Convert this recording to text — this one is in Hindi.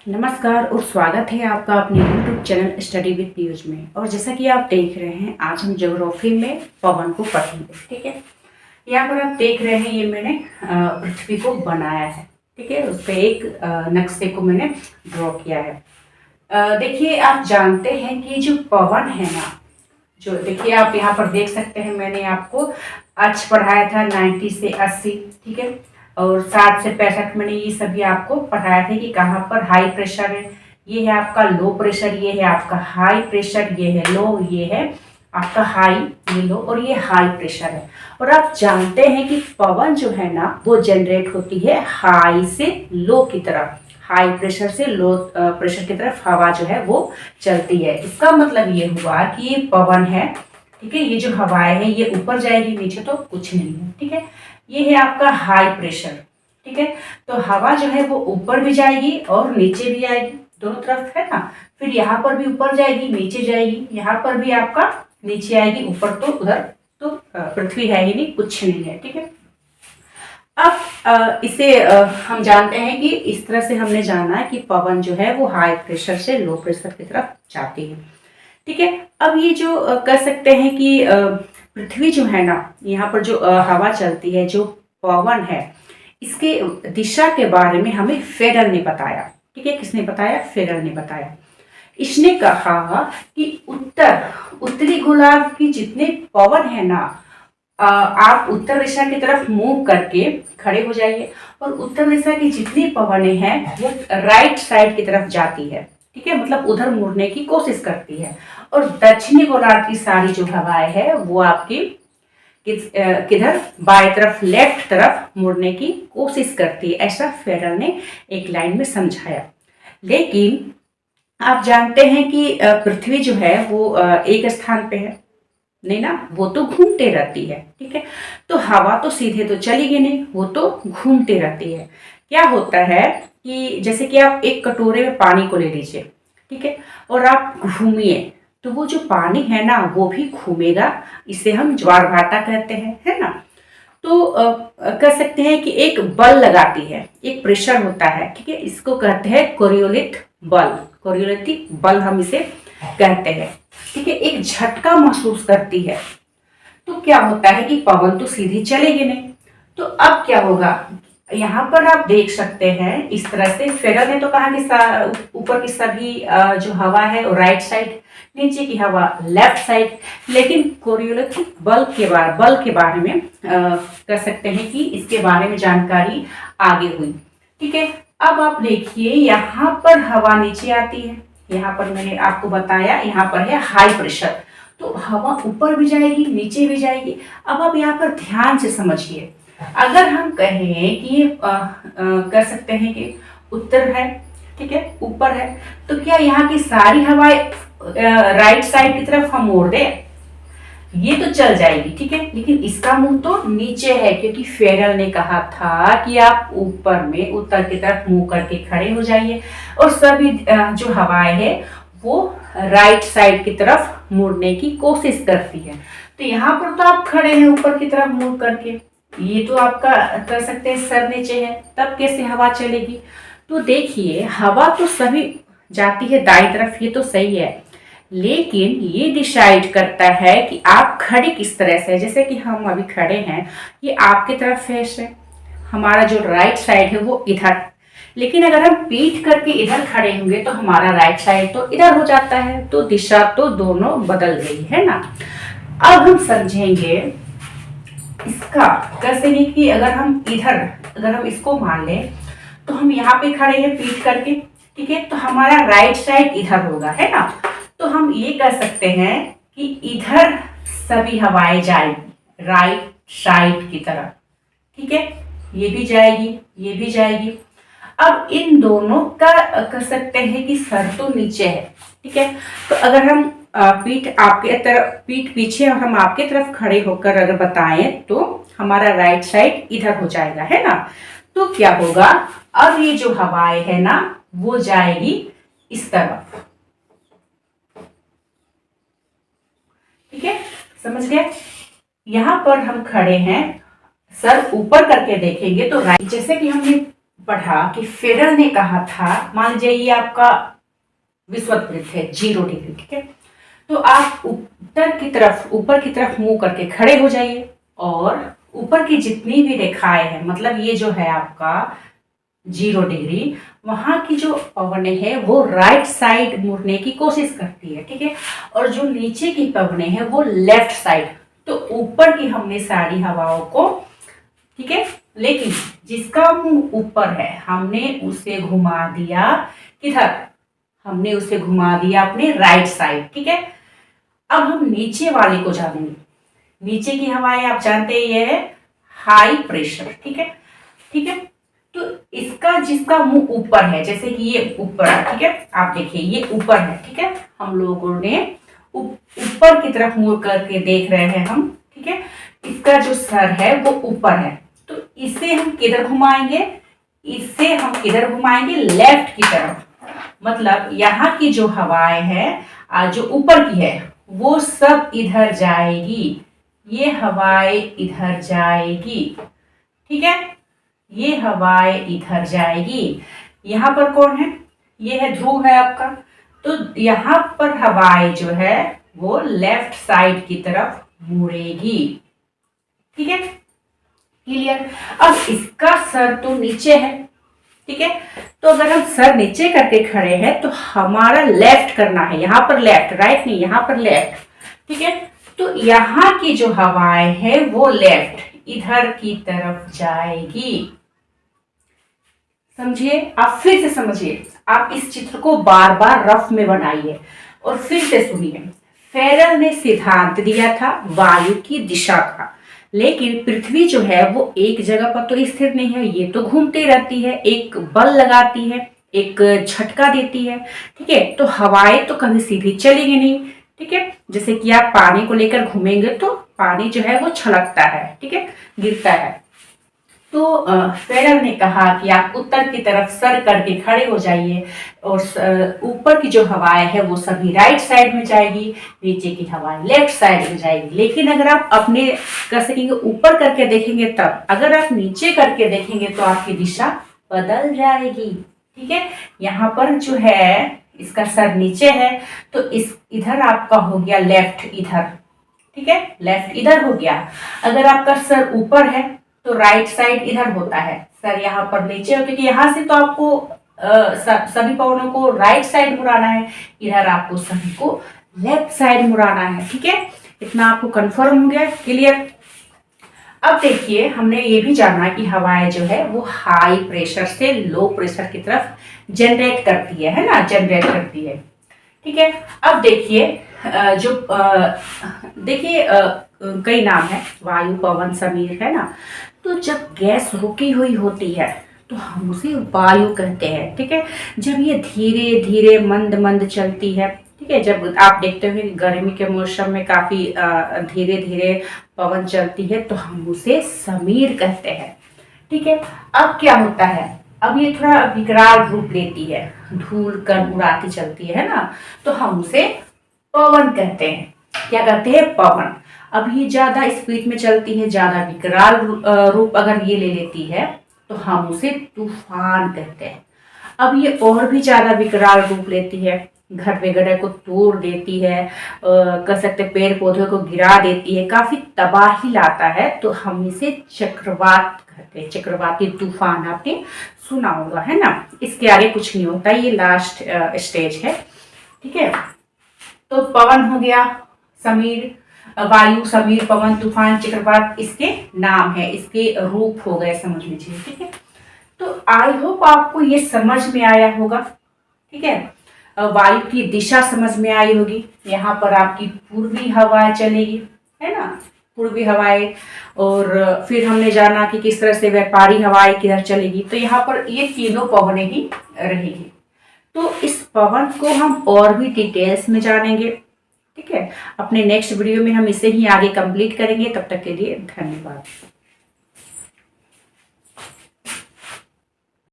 नमस्कार और स्वागत है आपका अपने YouTube channel study with Piyush में। और जैसा कि आप देख रहे हैं, आज हम ज्योग्राफी में पवन को पढ़ेंगे। ठीक है, यहाँ पर आप देख रहे हैं, ये मैंने पृथ्वी को बनाया है। ठीक है, उस पर एक नक्शे को मैंने ड्रॉ किया है। देखिए, आप जानते हैं कि जो पवन है ना, जो देखिए आप यहाँ पर देख सकते हैं, मैंने आपको आज पढ़ाया था 90 से 80। ठीक है, और 60 से 65 मैंने ये सभी आपको पढ़ाया था कि कहाँ पर हाई प्रेशर है। ये है आपका लो प्रेशर, ये है आपका हाई प्रेशर, ये है लो, ये है आपका हाई, ये लो, और ये हाई प्रेशर है। और आप जानते हैं कि पवन जो है ना, वो जनरेट होती है हाई से लो की तरफ। हाई प्रेशर से लो प्रेशर की तरफ हवा जो है वो चलती है। इसका मतलब ये हुआ कि ये पवन है। ठीक है, ये जो हवाएं है ये ऊपर जाएगी, नीचे तो कुछ नहीं है। ठीक है, ये है आपका हाई प्रेशर। ठीक है, तो हवा जो है वो ऊपर भी जाएगी और नीचे भी आएगी, दोनों तरफ है ना। फिर यहाँ पर भी ऊपर जाएगी, नीचे जाएगी, यहाँ पर भी आपका नीचे आएगी, ऊपर तो उधर तो पृथ्वी है ही नहीं, कुछ नहीं है। ठीक है, अब इसे हम जानते हैं कि इस तरह से हमने जाना है कि पवन जो है वो हाई प्रेशर से लो प्रेशर की तरफ जाती है। ठीक है, अब ये जो कर सकते हैं कि पृथ्वी जो है ना, यहाँ पर जो हवा चलती है, जो पवन है, इसके दिशा के बारे में हमें फेडर ने बताया। ठीक है, किसने बताया? फेडर ने बताया। इसने कहा कि उत्तरी गोलार्ध की जितने पवन है ना, आप उत्तर दिशा की तरफ मूव करके खड़े हो जाइए, और उत्तर दिशा की जितनी पवनें हैं वो राइट साइड की तरफ जाती है। ठीक है, मतलब उधर मुड़ने की कोशिश करती है। और दक्षिणी गोलार्ध की सारी जो हवाएं है वो आपकी किधर, बाएं तरफ, लेफ्ट तरफ मुड़ने की कोशिश करती है। ऐसा फेडर ने एक लाइन में समझाया। लेकिन आप जानते हैं कि पृथ्वी जो है वो एक स्थान पे है नहीं ना, वो तो घूमते रहती है। ठीक है, तो हवा तो सीधे तो चलेगी नहीं, वो तो घूमते रहती है। क्या होता है कि जैसे कि आप एक कटोरे में पानी को ले लीजिए, ठीक है, और आप घूमिए, तो वो जो पानी है ना वो भी घूमेगा। इसे हम ज्वार भाटा कहते हैं, है ना। तो कह सकते हैं कि एक बल लगाती है, एक प्रेशर होता है। ठीक है, इसको कहते हैं कोरियोलिथ बल, कोरियोलिथिक बल हम इसे कहते हैं। ठीक है, एक झटका महसूस करती है। तो क्या होता है कि पवन तो सीधी चलेगी नहीं, तो अब क्या होगा, यहाँ पर आप देख सकते हैं इस तरह से। फेडर ने तो कहा कि ऊपर की सभी जो हवा है वो राइट साइड, नीचे की हवा लेफ्ट साइड। लेकिन कोरियोलिथिक बल के बारे में कर सकते हैं कि इसके बारे में जानकारी आगे हुई। ठीक है, अब आप देखिए, यहाँ पर हवा नीचे आती है, यहाँ पर मैंने आपको बताया, यहाँ पर है हाई प्रेशर, तो हवा ऊपर भी जाएगी, नीचे भी जाएगी। अब आप यहाँ पर ध्यान से समझिए, अगर हम कहें कि कर सकते हैं कि उत्तर है, ठीक है, ऊपर है, तो क्या यहाँ की सारी हवाएं राइट साइड की तरफ हम मोड़ दें? ये तो चल जाएगी। ठीक है, लेकिन इसका मुंह तो नीचे है, क्योंकि फेडर ने कहा था कि आप ऊपर में उत्तर की तरफ मुंह करके खड़े हो जाइए, और सभी जो हवाएं है वो राइट साइड की तरफ मुड़ने की कोशिश करती है। तो यहाँ पर तो आप खड़े हैं ऊपर की तरफ मुड़ करके, ये तो आपका कर सकते हैं सर नीचे है, तब कैसे हवा चलेगी? तो देखिए, हवा तो सभी जाती है दाईं तरफ, ये तो सही है, लेकिन ये डिसाइड करता है कि आप खड़े किस तरह से। जैसे कि हम अभी खड़े हैं, ये आपकी तरफ फेस है, हमारा जो राइट साइड है वो इधर। लेकिन अगर हम पीठ करके इधर खड़े होंगे तो हमारा राइट साइड तो इधर हो जाता है, तो दिशा तो दोनों बदल गई, है ना। अब हम समझेंगे इसका कैसे, नहीं कि अगर हम इसको मान लें, तो हम यहाँ पे खड़े हैं पीठ करके, ठीक है, तो हमारा राइट साइड इधर होगा, है ना। तो हम ये कह सकते हैं कि इधर सभी हवाएं जाएगी राइट साइड की तरफ। ठीक है, ये भी जाएगी, ये भी जाएगी। अब इन दोनों का कह सकते हैं कि सर तो नीचे है। ठीक है, तो अगर हम पीठ पीछे और हम आपके तरफ खड़े होकर अगर बताएं, तो हमारा राइट साइड इधर हो जाएगा, है ना। तो क्या होगा, अब ये जो हवाएं है ना वो जाएगी इस तरफ। ठीक है, समझ गए। यहाँ पर हम खड़े हैं, सर ऊपर करके देखेंगे तो राइट, जैसे कि हमने पढ़ा कि फेरल ने कहा था, मान लीजिए ये आपका विषुवत है 0 डिग्री, ठीक है, तो आप ऊपर की तरफ मुंह करके खड़े हो जाइए और ऊपर की जितनी भी रेखाएं हैं, मतलब ये जो है आपका 0 डिग्री, वहां की जो पवने हैं वो राइट साइड मुड़ने की कोशिश करती है, ठीक है, और जो नीचे की पवने हैं वो लेफ्ट साइड। तो ऊपर की हमने सारी हवाओं को, ठीक है, लेकिन जिसका मुंह ऊपर है हमने उसे घुमा दिया किधर, हमने उसे घुमा दिया अपने राइट साइड, ठीक है। अब हम नीचे वाले को जानेंगे। नीचे की हवाएं आप जानते हैं ये है हाई प्रेशर, ठीक है, ठीक है। तो इसका जिसका मुंह ऊपर है, जैसे कि ये ऊपर है, ठीक है, आप देखिए ये ऊपर है, ठीक है, हम लोगों ने ऊपर की तरफ मुड़ करके देख रहे हैं हम, ठीक है, इसका जो सर है वो ऊपर है, तो इसे हम किधर घुमाएंगे, इसे हम किधर घुमाएंगे, लेफ्ट की तरफ। मतलब यहाँ की जो हवाएं है जो ऊपर की है वो सब इधर जाएगी, ये हवाएं इधर जाएगी, ठीक है, ये हवाएं इधर जाएगी। यहाँ पर कौन है, ये है ध्रुव है आपका, तो यहाँ पर हवाएं जो है वो लेफ्ट साइड की तरफ मुड़ेगी, ठीक है, क्लियर। अब इसका सर तो नीचे है, ठीक है, तो अगर हम सर नीचे करके खड़े हैं तो हमारा लेफ्ट करना है, यहाँ पर लेफ्ट, राइट नहीं, यहाँ पर लेफ्ट, ठीक है, तो यहाँ की जो हवाएं है वो लेफ्ट इधर की तरफ जाएगी, समझिए। आप फिर से समझिए, आप इस चित्र को बार बार रफ में बनाइए और फिर से सुनिए। फेरल ने सिद्धांत दिया था वायु की दिशा का, लेकिन पृथ्वी जो है वो एक जगह पर तो स्थिर नहीं है, ये तो घूमती रहती है, एक बल लगाती है, एक झटका देती है, ठीक है, तो हवाएं तो कभी सीधी चलेगी नहीं, ठीक है। जैसे कि आप पानी को लेकर घूमेंगे तो पानी जो है वो छलकता है, ठीक है, गिरता है। तो फेरल ने कहा कि आप उत्तर की तरफ सर करके खड़े हो जाइए और ऊपर की जो हवाएं है वो सभी राइट साइड में जाएगी, नीचे की हवाएं लेफ्ट साइड में जाएगी। लेकिन अगर आप अपने कर सकेंगे ऊपर करके देखेंगे तब, अगर आप नीचे करके देखेंगे तो आपकी दिशा बदल जाएगी, ठीक है। यहाँ पर जो है इसका सर नीचे है तो इधर आपका हो गया लेफ्ट इधर, ठीक है, लेफ्ट इधर हो गया। अगर आपका सर ऊपर है तो राइट साइड इधर होता है, सर यहाँ पर नीचे हो, क्योंकि यहाँ से तो आपको सभी पवनों को राइट साइड मुड़ाना है, इधर आपको सभी को लेफ्ट साइड मुड़ाना है, ठीक है। इतना आपको कंफर्म हो गया, क्लियर। अब देखिए हमने ये भी जाना कि हवाएं जो है वो हाई प्रेशर से लो प्रेशर की तरफ जनरेट करती है ना, जनरेट करती है, ठीक है। अब देखिए जो देखिए कई नाम है, वायु, पवन, समीर, है ना। तो जब गैस रुकी हुई होती है तो हम उसे वायु कहते हैं, ठीक है। जब ये धीरे धीरे मंद मंद चलती है, ठीक है, जब आप देखते हो गर्मी के मौसम में काफी धीरे धीरे पवन चलती है तो हम उसे समीर कहते हैं, ठीक है। अब क्या होता है, अब ये थोड़ा विकराल रूप लेती है, धूल कण उड़ाती चलती है ना, तो हम उसे पवन कहते हैं। क्या कहते हैं, पवन। अब ये ज्यादा स्पीड में चलती है, ज्यादा विकराल रूप अगर ये ले लेती है तो हम उसे तूफान कहते हैं। अब ये और भी ज्यादा विकराल रूप लेती है, घर वगैरह को तोड़ देती है, कह सकते पेड़ पौधों को गिरा देती है, काफी तबाही लाता है, तो हम इसे चक्रवात कहते हैं। चक्रवाती तूफान आपने सुना होगा, है ना। इसके आगे कुछ नहीं होता, ये लास्ट स्टेज है, ठीक है। तो पवन हो गया, समीर, वायु, समीर, पवन, तूफान, चक्रवात इसके नाम है, इसके रूप हो गए, समझ लीजिए, ठीक है। तो आई होप आपको ये समझ में आया होगा, ठीक है। वायु की दिशा समझ में आई होगी, यहाँ पर आपकी पूर्वी हवा चलेगी, है ना, पूर्वी हवाएं। और फिर हमने जाना कि किस तरह से व्यापारी हवाएं किधर चलेगी, तो यहाँ पर ये तीनों पवनें ही रहेगी। तो इस पवन को हम और भी डिटेल्स में जानेंगे, ठीक है। अपने नेक्स्ट वीडियो में हम इसे ही आगे कंप्लीट करेंगे। तब तक के लिए धन्यवाद।